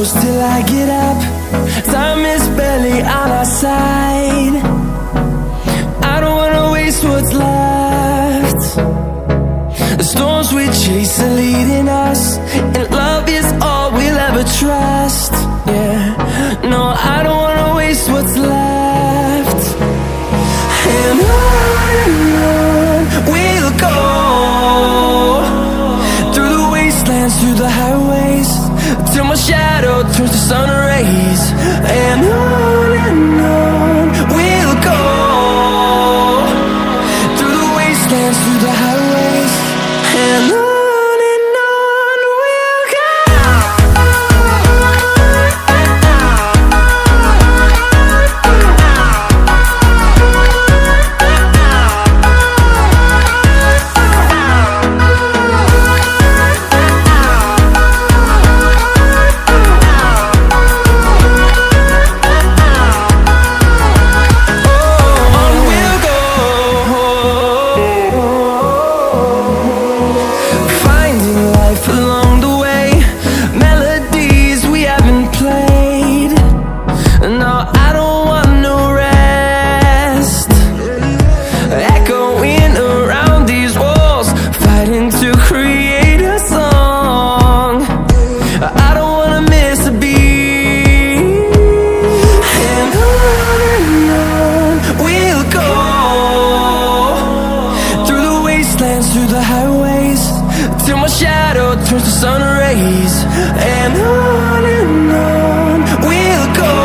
close till I get up. Time is barely on our side. I don't wanna waste what's left. The storms we chase are leading us, and love is all we'll ever trust. Yeah, no, I don't wanna waste what's left. And on we'll go, through the wastelands, through the highways, till my shadow turns to sun rays. And on we'll go, through the wastelands, through the highways, and on we'll go. Through the highways, till my shadow turns to sun rays. And on we'll go,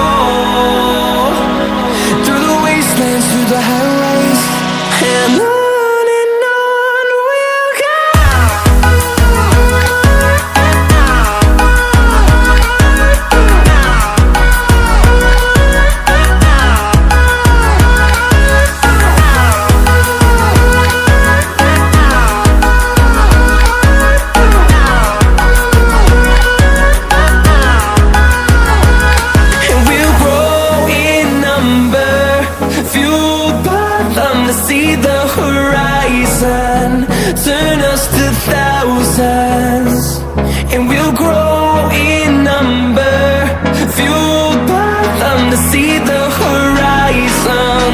through the wastelands, through the highways, and on we'll go. See the horizon, turn us to thousands, and we'll grow in number, fueled by them. To see the horizon,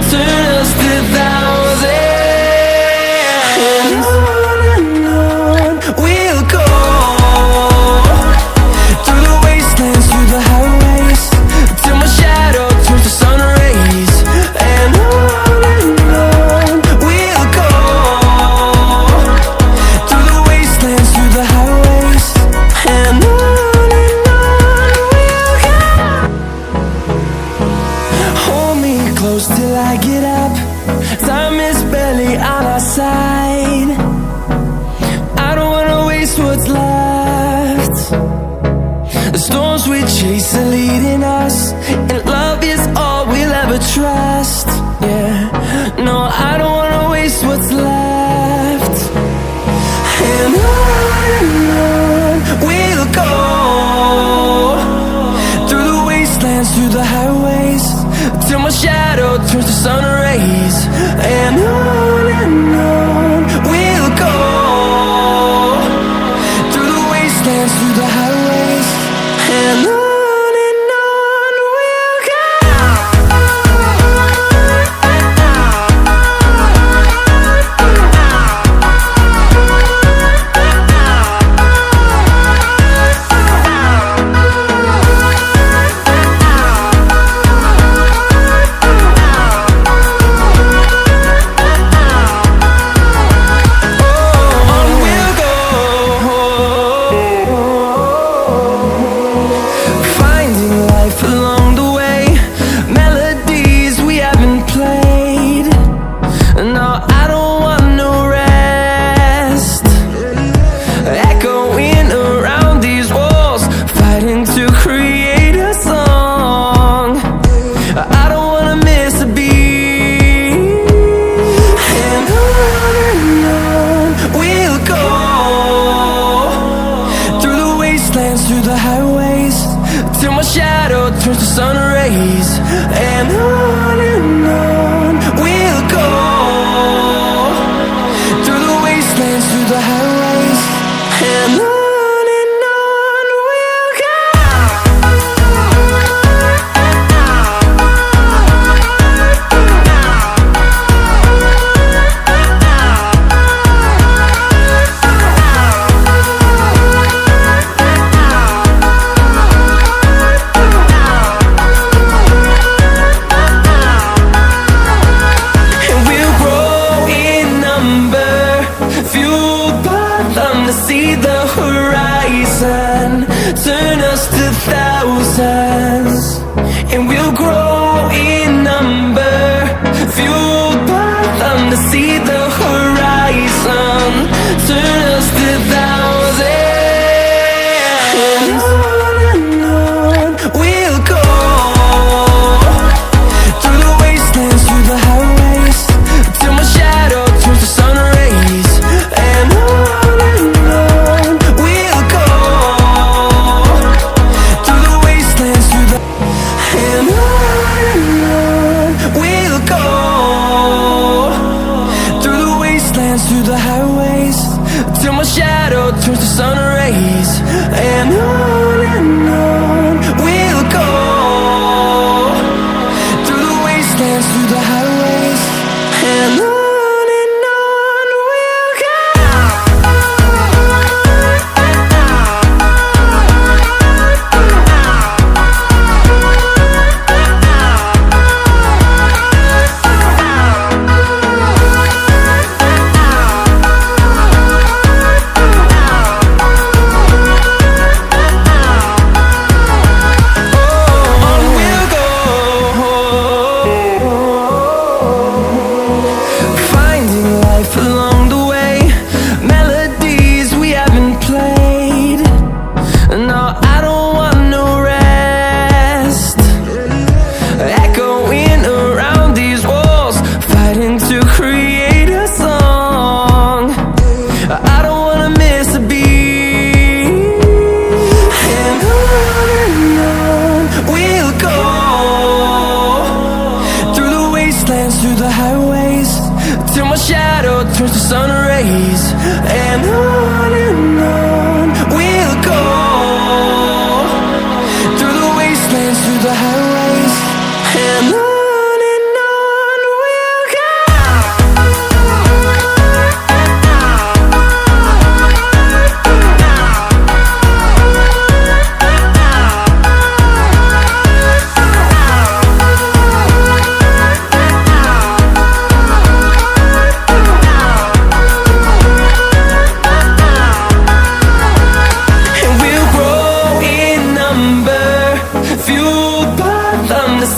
turn us to thousands, and on we'll go, through the wastelands, through the highways, till my shadow turns to sun rays. And close till I get up. Time is barely on our side. I don't wanna waste what's left. The storms we chase are leading us, and love is all we'll ever trust. Yeah, no, I don't wanna waste what's left. And on we'll go, through the wastelands, through the highways, till my shadow turns to sun rays. And on we'll go, through the wastelands, through the highways, and on. Turns to sun rays. And on we'll go, through the wastelands, through the highways, and on we'll go. my shadow turns to sun rays, and on we'll go, through the wastelands, through the highways, and on we'll go.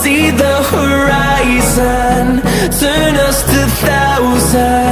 See the horizon, turn us to thousands.